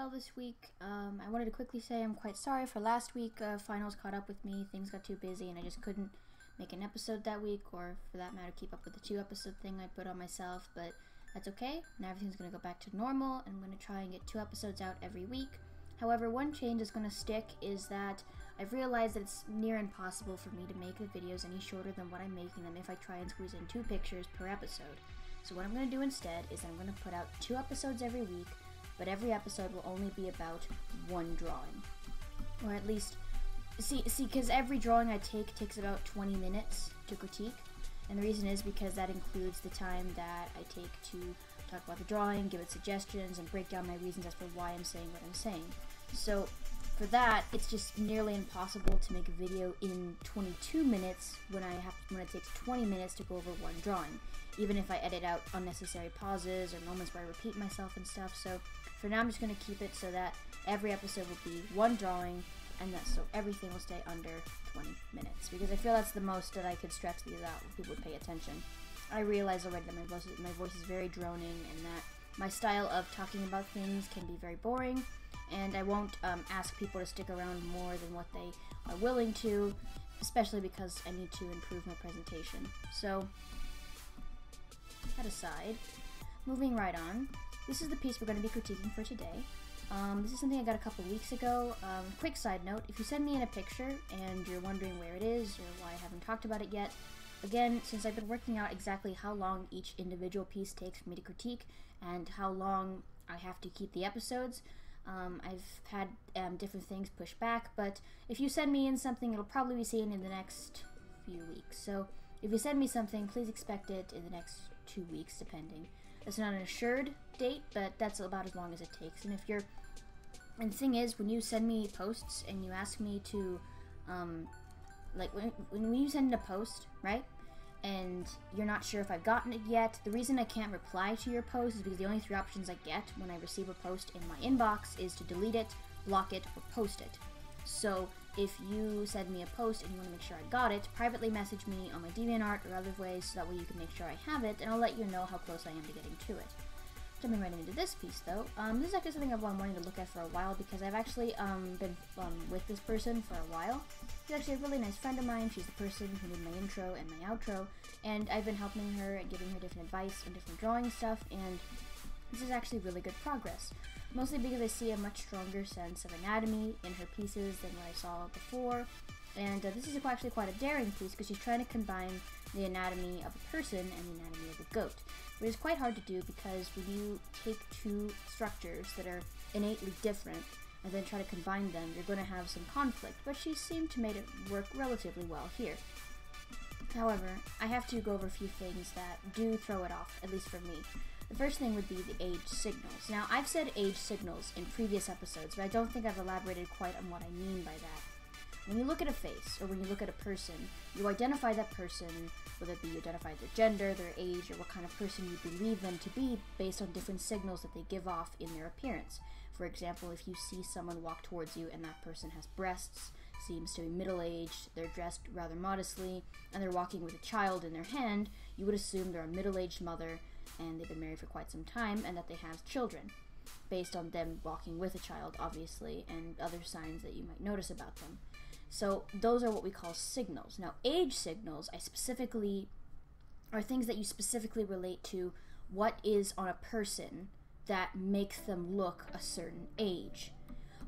well this week. I wanted to quickly say I'm quite sorry for last week. Finals caught up with me, things got too busy, and I just couldn't make an episode that week, or for that matter, keep up with the 2-episode thing I put on myself, but that's okay. Now everything's going to go back to normal, and I'm going to try and get 2 episodes out every week. However, one change that's going to stick is that I've realized that it's near impossible for me to make the videos any shorter than what I'm making them if I try and squeeze in 2 pictures per episode. So what I'm going to do instead is I'm going to put out 2 episodes every week, but every episode will only be about 1 drawing. Or at least, see, because every drawing I take takes about 20 minutes to critique, and the reason is because that includes the time that I take to talk about the drawing, give it suggestions, and break down my reasons as for why I'm saying what I'm saying. So for that, it's just nearly impossible to make a video in 22 minutes when it takes 20 minutes to go over 1 drawing, even if I edit out unnecessary pauses or moments where I repeat myself and stuff. So for now, I'm just going to keep it so that every episode will be 1 drawing, and so everything will stay under 20 minutes, because I feel that's the most that I could stretch these out if people would pay attention. I realize already that my voice is very droning, and that my style of talking about things can be very boring, and I won't ask people to stick around more than what they are willing to, especially because I need to improve my presentation. So, that aside, moving right on, this is the piece we're going to be critiquing for today. This is something I got a couple weeks ago. Quick side note, if you send me in a picture and you're wondering where it is or why I haven't talked about it yet, again, since I've been working out exactly how long each individual piece takes for me to critique and how long I have to keep the episodes, I've had different things pushed back, but if you send me in something, it'll probably be seen in the next few weeks. So if you send me something, please expect it in the next 2 weeks, depending. It's not an assured date, but that's about as long as it takes. And the thing is, when you send me posts and you ask me to, like when you send in a post, right, and you're not sure if I've gotten it yet, the reason I can't reply to your post is because the only 3 options I get when I receive a post in my inbox is to delete it, block it, or post it. So if you send me a post and you want to make sure I got it, privately message me on my DeviantArt or other ways so that way you can make sure I have it, and I'll let you know how close I am to getting to it. Jumping right into this piece, though, this is actually something I've been wanting to look at for a while, because I've actually been with this person for a while. She's actually a really nice friend of mine. She's the person who did my intro and my outro, and I've been helping her and giving her different advice on different drawing stuff, and this is actually really good progress. Mostly because I see a much stronger sense of anatomy in her pieces than what I saw before, and this is actually quite a daring piece because she's trying to combine the anatomy of a person and the anatomy of a goat, which is quite hard to do because when you take 2 structures that are innately different and then try to combine them, you're going to have some conflict, but she seemed to make it work relatively well here. However, I have to go over a few things that do throw it off, at least for me. The first thing would be the age signals. Now, I've said age signals in previous episodes, but I don't think I've elaborated quite on what I mean by that. When you look at a face, or when you look at a person, you identify that person, whether it be you identify their gender, their age, or what kind of person you believe them to be based on different signals that they give off in their appearance. For example, if you see someone walk towards you and that person has breasts, seems to be middle-aged, they're dressed rather modestly, and they're walking with a child in their hand, you would assume they're a middle-aged mother and they've been married for quite some time and that they have children, based on them walking with a child, obviously, and other signs that you might notice about them. So those are what we call signals. Now, age signals are things that you specifically relate to what is on a person that makes them look a certain age,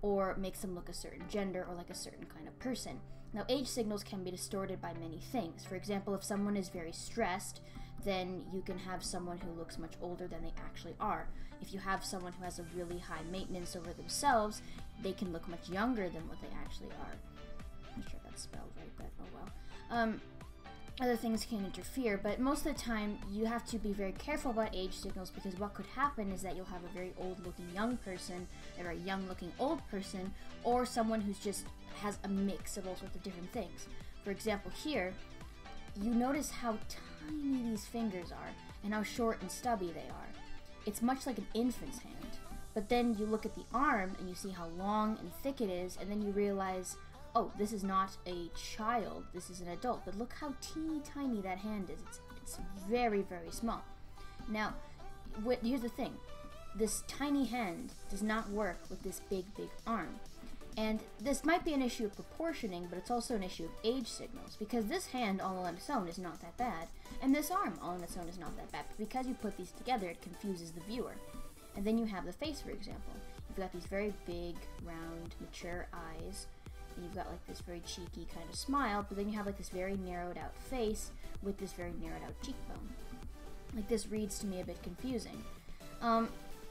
or makes them look a certain gender, or like a certain kind of person. Now, age signals can be distorted by many things. For example, if someone is very stressed, then you can have someone who looks much older than they actually are. If you have someone who has a really high maintenance over themselves, they can look much younger than what they actually are. I'm not sure that's spelled right, but oh well. Other things can interfere, but most of the time you have to be very careful about age signals, because what could happen is that you'll have a very old-looking young person, a very young-looking old person, or someone who's just has a mix of all sorts of different things. For example, here, you notice how tiny these fingers are, and how short and stubby they are. It's much like an infant's hand. But then you look at the arm, and you see how long and thick it is, and then you realize, oh, this is not a child, this is an adult. But look how teeny tiny that hand is. It's very, very small. Now, here's the thing. this tiny hand does not work with this big arm. And this might be an issue of proportioning, but it's also an issue of age signals, because this hand all on its own is not that bad, and this arm all on its own is not that bad, but because you put these together, it confuses the viewer. And then you have the face, for example. You've got these very big, round, mature eyes, and you've got like this very cheeky kind of smile, but then you have like this very narrowed out face with this very narrowed out cheekbone. Like, this reads to me a bit confusing.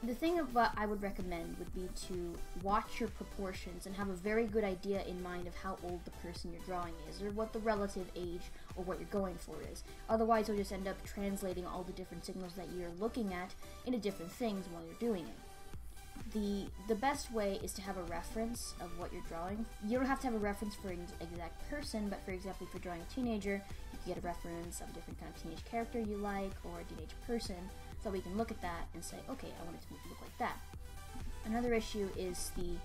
The thing of what I would recommend would be to watch your proportions and have a very good idea in mind of how old the person you're drawing is, or what the relative age or what you're going for is. Otherwise, you'll just end up translating all the different signals that you're looking at into different things while you're doing it. The best way is to have a reference of what you're drawing. You don't have to have a reference for an exact person, but for example, if you're drawing a teenager, you can get a reference of a different kind of teenage character you like, or a teenage person, so we can look at that and say, okay, I want it to look like that. Another issue is the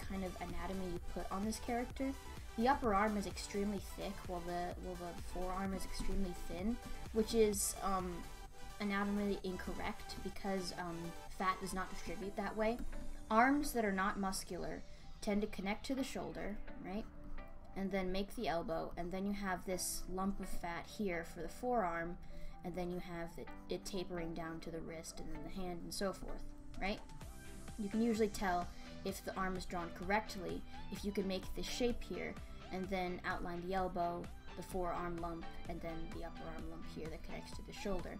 kind of anatomy you put on this character. The upper arm is extremely thick, while the forearm is extremely thin, which is anatomically incorrect because fat does not distribute that way. Arms that are not muscular tend to connect to the shoulder, right? And then make the elbow, and then you have this lump of fat here for the forearm, and then you have it tapering down to the wrist and then the hand and so forth, right? You can usually tell if the arm is drawn correctly if you can make this shape here and then outline the elbow, the forearm lump, and then the upper arm lump here that connects to the shoulder.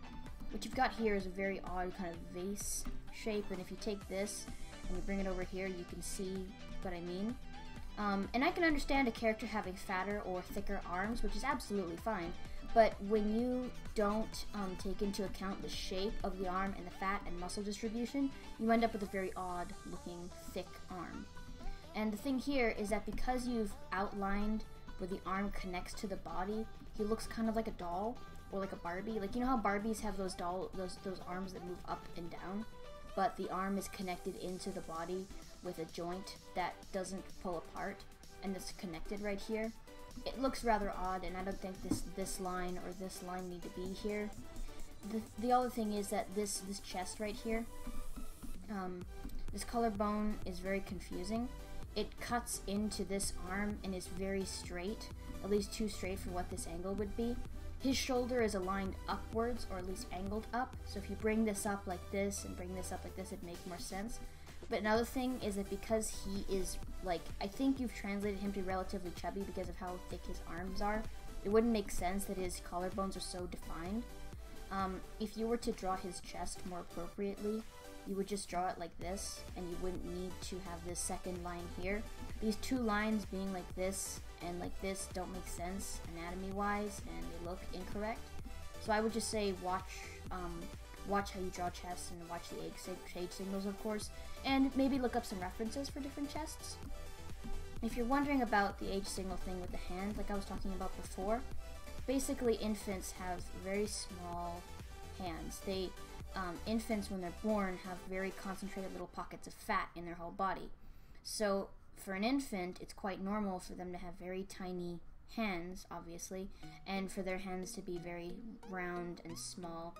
What you've got here is a very odd kind of vase shape, and if you take this and you bring it over here, you can see what I mean. And I can understand a character having fatter or thicker arms, which is absolutely fine, but when you don't take into account the shape of the arm and the fat and muscle distribution, you end up with a very odd looking thick arm. And the thing here is that because you've outlined where the arm connects to the body, he looks kind of like a doll or like a Barbie. Like, you know how Barbies have those arms that move up and down, but the arm is connected into the body with a joint that doesn't pull apart, and it's connected right here. It looks rather odd, and I don't think this line or this line need to be here. The other thing is that this chest right here, this collarbone is very confusing. It cuts into this arm and is very straight, at least too straight for what this angle would be. His shoulder is aligned upwards, or at least angled up, so if you bring this up like this and bring this up like this, it'd make more sense. But another thing is that because he is, like, I think you've translated him to be relatively chubby because of how thick his arms are, it wouldn't make sense that his collarbones are so defined. If you were to draw his chest more appropriately, you would just draw it like this, and you wouldn't need to have this second line here. These two lines being like this and like this don't make sense anatomy-wise, and they look incorrect. So I would just say watch how you draw chests, and watch the age signals, of course, and maybe look up some references for different chests. If you're wondering about the age signal thing with the hand, like I was talking about before, basically infants have very small hands. Infants, when they're born, have very concentrated little pockets of fat in their whole body. So for an infant, it's quite normal for them to have very tiny hands, obviously, and for their hands to be very round and small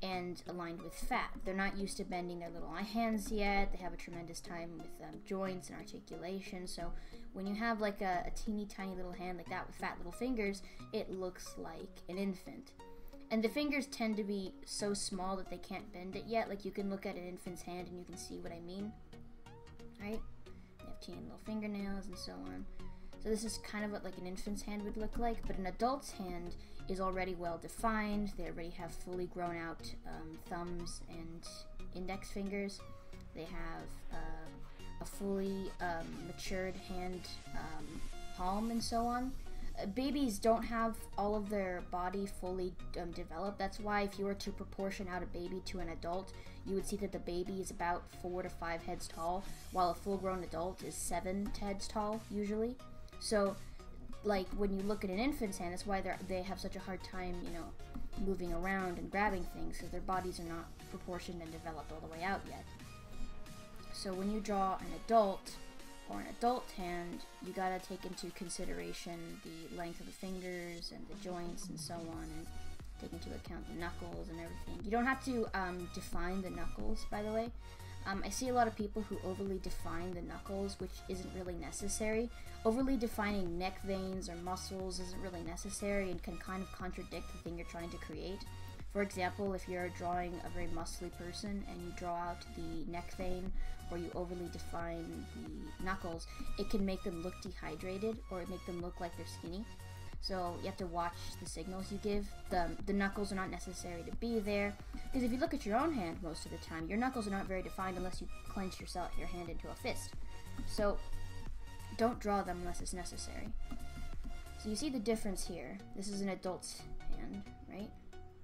and aligned with fat. They're not used to bending their little hands yet. They have a tremendous time with joints and articulation, so when you have like a teeny tiny little hand like that with fat little fingers, it looks like an infant. And the fingers tend to be so small that they can't bend it yet. Like, you can look at an infant's hand and you can see what I mean, right? They have teeny little fingernails and so on. So this is kind of what like an infant's hand would look like, but an adult's hand is already well defined. They already have fully grown out thumbs and index fingers. They have a fully matured hand palm and so on. Babies don't have all of their body fully developed. That's why if you were to proportion out a baby to an adult, you would see that the baby is about 4 to 5 heads tall, while a full-grown adult is 7 heads tall, usually. So, like, when you look at an infant's hand, that's why they have such a hard time, you know, moving around and grabbing things, because their bodies are not proportioned and developed all the way out yet. So when you draw an adult, or an adult hand, you gotta take into consideration the length of the fingers and the joints and so on, and take into account the knuckles and everything. You don't have to define the knuckles, by the way. I see a lot of people who overly define the knuckles, which isn't really necessary. Overly defining neck veins or muscles isn't really necessary and can kind of contradict the thing you're trying to create. For example, if you're drawing a very muscly person and you draw out the neck vein or you overly define the knuckles, it can make them look dehydrated or make them look like they're skinny. So you have to watch the signals you give. The knuckles are not necessary to be there, because if you look at your own hand most of the time, your knuckles are not very defined unless you clench your hand into a fist. So don't draw them unless it's necessary. So you see the difference here. This is an adult's hand, right?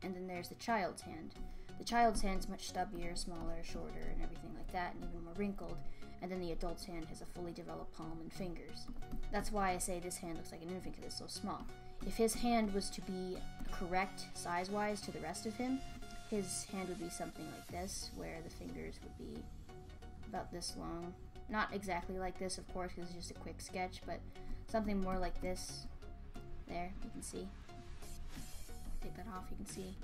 And then there's the child's hand. The child's hand is much stubbier, smaller, shorter, and everything like that, and even more wrinkled. And then the adult's hand has a fully developed palm and fingers. That's why I say this hand looks like an infant, because it's so small. If his hand was to be correct size-wise to the rest of him, his hand would be something like this, where the fingers would be about this long. Not exactly like this, of course, because it's just a quick sketch, but something more like this. There, you can see. Take that off, you can see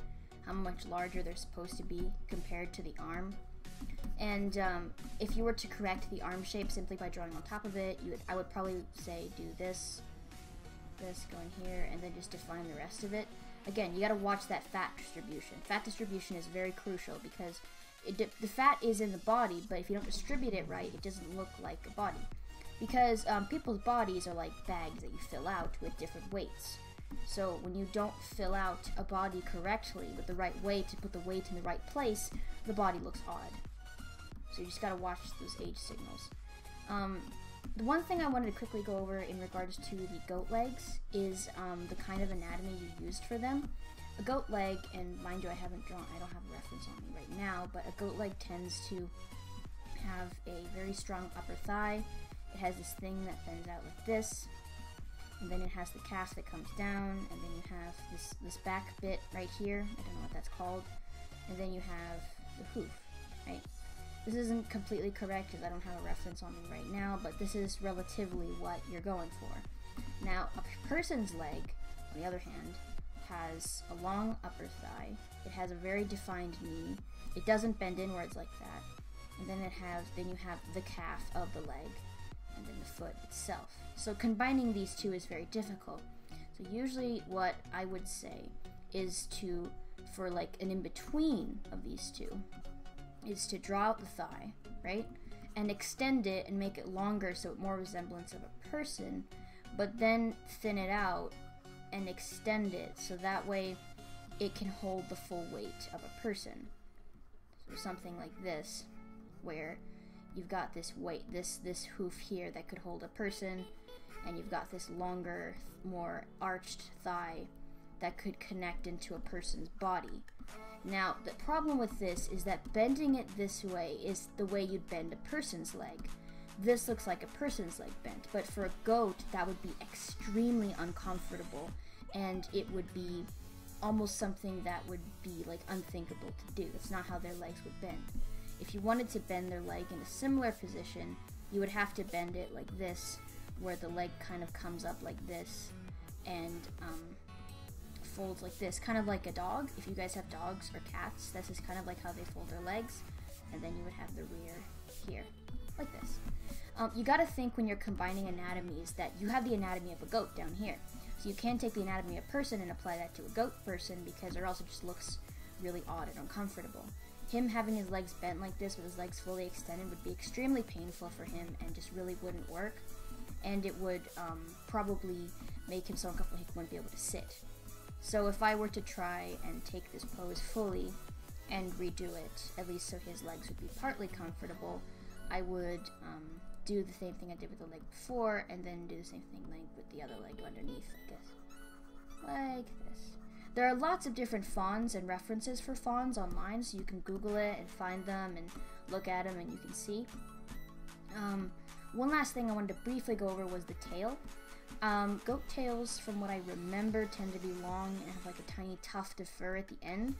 how much larger they're supposed to be compared to the arm. And if you were to correct the arm shape simply by drawing on top of it, I would probably say do this going here, and then just define the rest of it. Again, you gotta watch that fat distribution. Fat distribution is very crucial because the fat is in the body, but if you don't distribute it right, it doesn't look like a body. Because people's bodies are like bags that you fill out with different weights. So when you don't fill out a body correctly with the right weight to put the weight in the right place, the body looks odd. So you just gotta watch those age signals. The one thing I wanted to quickly go over in regards to the goat legs is the kind of anatomy you used for them. A goat leg, and mind you, I don't have a reference on me right now, but a goat leg tends to have a very strong upper thigh. It has this thing that bends out like this, and then it has the calf that comes down, and then you have this back bit right here. I don't know what that's called. And then you have the hoof, right? This isn't completely correct because I don't have a reference on me right now, but this is relatively what you're going for. Now, a person's leg, on the other hand, has a long upper thigh. It has a very defined knee. It doesn't bend inwards like that. And then you have the calf of the leg, and then the foot itself. So combining these two is very difficult. So usually what I would say is for like an in-between of these two, is to draw out the thigh, right? And extend it and make it longer so it more resemblance of a person, but then thin it out and extend it so that way it can hold the full weight of a person. So something like this, where you've got this weight, this hoof here that could hold a person, and you've got this longer, more arched thigh that could connect into a person's body. Now, the problem with this is that bending it this way is the way you'd bend a person's leg. This looks like a person's leg bent, but for a goat, that would be extremely uncomfortable, and it would be almost something that would be like unthinkable to do. It's not how their legs would bend. If you wanted to bend their leg in a similar position, you would have to bend it like this, where the leg kind of comes up like this, and folds like this, kind of like a dog. If you guys have dogs or cats, this is kind of like how they fold their legs, and then you would have the rear here, like this. You gotta think when you're combining anatomies that you have the anatomy of a goat down here. So you can take the anatomy of a person and apply that to a goat person, because or else it just looks really odd and uncomfortable. Him having his legs bent like this with his legs fully extended would be extremely painful for him and just really wouldn't work. And it would probably make him so uncomfortable he wouldn't be able to sit. So if I were to try and take this pose fully and redo it, at least so his legs would be partly comfortable, I would do the same thing I did with the leg before, and then do the same thing with the other leg underneath, like this. There are lots of different fawns and references for fawns online, so you can Google it and find them and look at them and you can see. One last thing I wanted to briefly go over was the tail. Goat tails, from what I remember, tend to be long and have like a tiny tuft of fur at the end.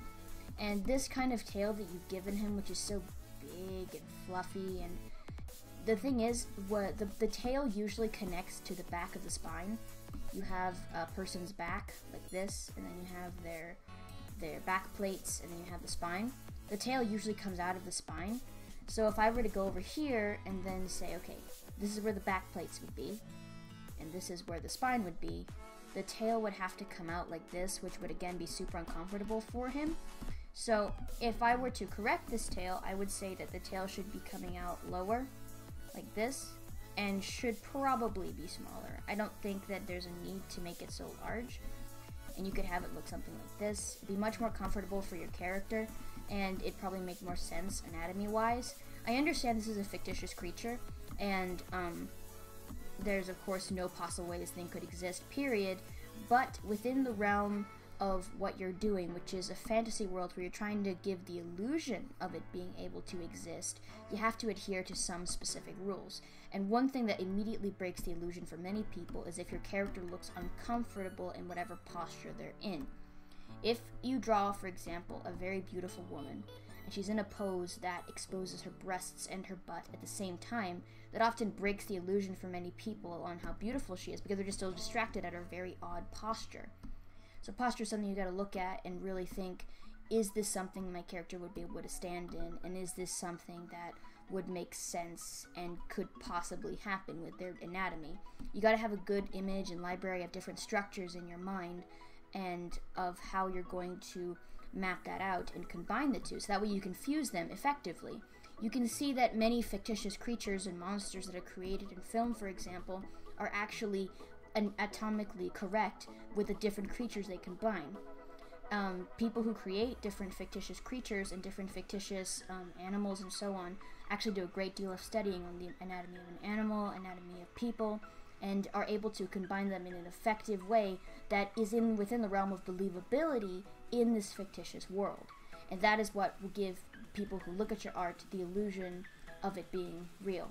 And this kind of tail that you've given him, which is so big and fluffy, and the thing is, the tail usually connects to the back of the spine. You have a person's back like this, and then you have their their back plates, and then you have the spine. The tail usually comes out of the spine. So if I were to go over here and then say, okay, this is where the back plates would be, and this is where the spine would be, the tail would have to come out like this, which would again be super uncomfortable for him. So if I were to correct this tail, I would say that the tail should be coming out lower, like this, and should probably be smaller. I don't think that there's a need to make it so large, and you could have it look something like this. It'd be much more comfortable for your character, and it'd probably make more sense anatomy-wise. I understand this is a fictitious creature, and there's of course no possible way this thing could exist, period, but within the realm of what you're doing, which is a fantasy world where you're trying to give the illusion of it being able to exist, you have to adhere to some specific rules. And one thing that immediately breaks the illusion for many people is if your character looks uncomfortable in whatever posture they're in. If you draw, for example, a very beautiful woman, and she's in a pose that exposes her breasts and her butt at the same time, that often breaks the illusion for many people on how beautiful she is, because they're just so distracted at her very odd posture. So posture is something you gotta look at and really think, is this something my character would be able to stand in, and is this something that would make sense and could possibly happen with their anatomy? You gotta have a good image and library of different structures in your mind, and of how you're going to map that out and combine the two, so that way you can fuse them effectively. You can see that many fictitious creatures and monsters that are created in film, for example, are actually anatomically correct with the different creatures they combine. People who create different fictitious creatures and different fictitious animals and so on actually do a great deal of studying on the anatomy of an animal, anatomy of people, and are able to combine them in an effective way that is within the realm of believability in this fictitious world. And that is what will give people who look at your art the illusion of it being real.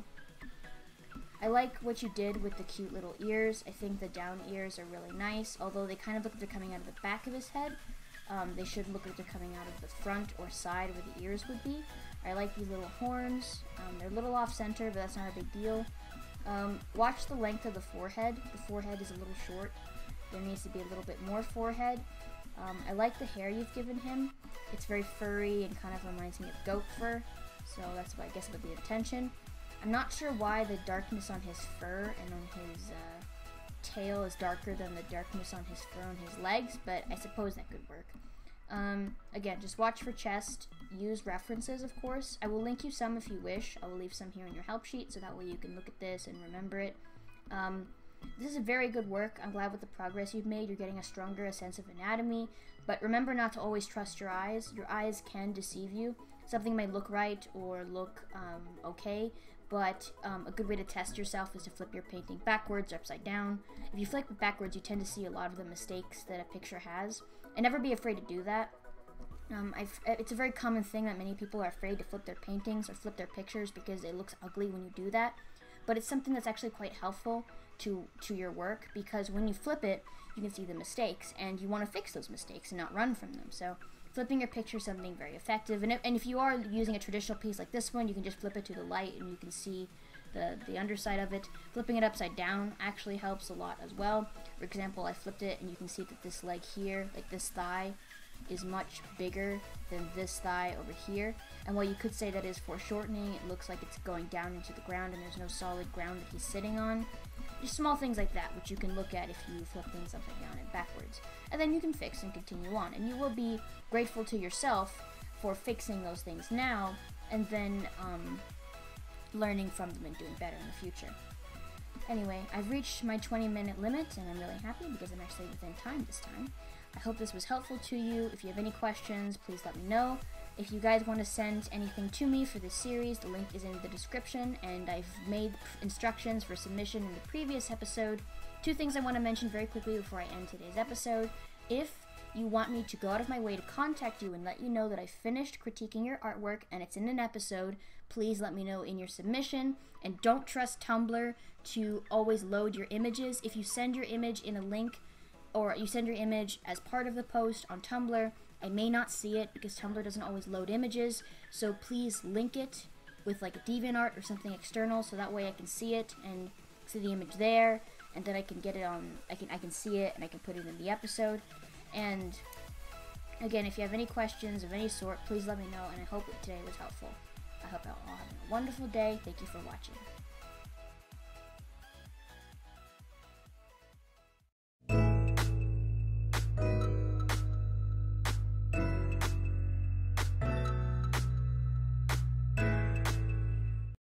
I like what you did with the cute little ears. I think the down ears are really nice, although they kind of look like they're coming out of the back of his head. They should look like they're coming out of the front or side where the ears would be. I like these little horns. They're a little off-center, but that's not a big deal. Watch the length of the forehead. The forehead is a little short. There needs to be a little bit more forehead. I like the hair you've given him. It's very furry and kind of reminds me of goat fur, so that's why I guess it would be attention. I'm not sure why the darkness on his fur and on his tail is darker than the darkness on his fur on his legs, but I suppose that could work. Again, just watch for chest. Use references, of course. I will link you some if you wish. I will leave some here in your help sheet, so that way you can look at this and remember it. This is very good work. I'm glad with the progress you've made. You're getting a stronger sense of anatomy, but remember not to always trust your eyes. Your eyes can deceive you. Something may look right or look okay, but a good way to test yourself is to flip your painting backwards or upside down. If you flip it backwards, you tend to see a lot of the mistakes that a picture has, and never be afraid to do that. It's a very common thing that many people are afraid to flip their paintings or flip their pictures because it looks ugly when you do that, but it's something that's actually quite helpful to your work, because when you flip it, you can see the mistakes, and you want to fix those mistakes and not run from them. So flipping your picture is something very effective, and if you are using a traditional piece like this one, you can just flip it to the light and you can see the underside of it. Flipping it upside down actually helps a lot as well. For example, I flipped it and you can see that this leg here, like this thigh, is much bigger than this thigh over here, and while you could say that is foreshortening, it looks like it's going down into the ground and there's no solid ground that he's sitting on. Just small things like that, which you can look at if you flip things upside down and backwards, and then you can fix and continue on, and you will be grateful to yourself for fixing those things now, and then learning from them and doing better in the future. Anyway, I've reached my 20-minute limit, and I'm really happy because I'm actually within time this time. I hope this was helpful to you. If you have any questions, please let me know. If you guys want to send anything to me for this series, the link is in the description, and I've made instructions for submission in the previous episode. 2 things I want to mention very quickly before I end today's episode. If you want me to go out of my way to contact you and let you know that I finished critiquing your artwork and it's in an episode, please let me know in your submission, and don't trust Tumblr to always load your images. If you send your image in a link, or you send your image as part of the post on Tumblr, I may not see it because Tumblr doesn't always load images, so please link it with like a DeviantArt or something external, so that way I can see it and see the image there, and then I can get it on, I can see it and I can put it in the episode. And Again, if you have any questions of any sort, please let me know, and I hope today was helpful. I hope you all have a wonderful day. Thank you for watching.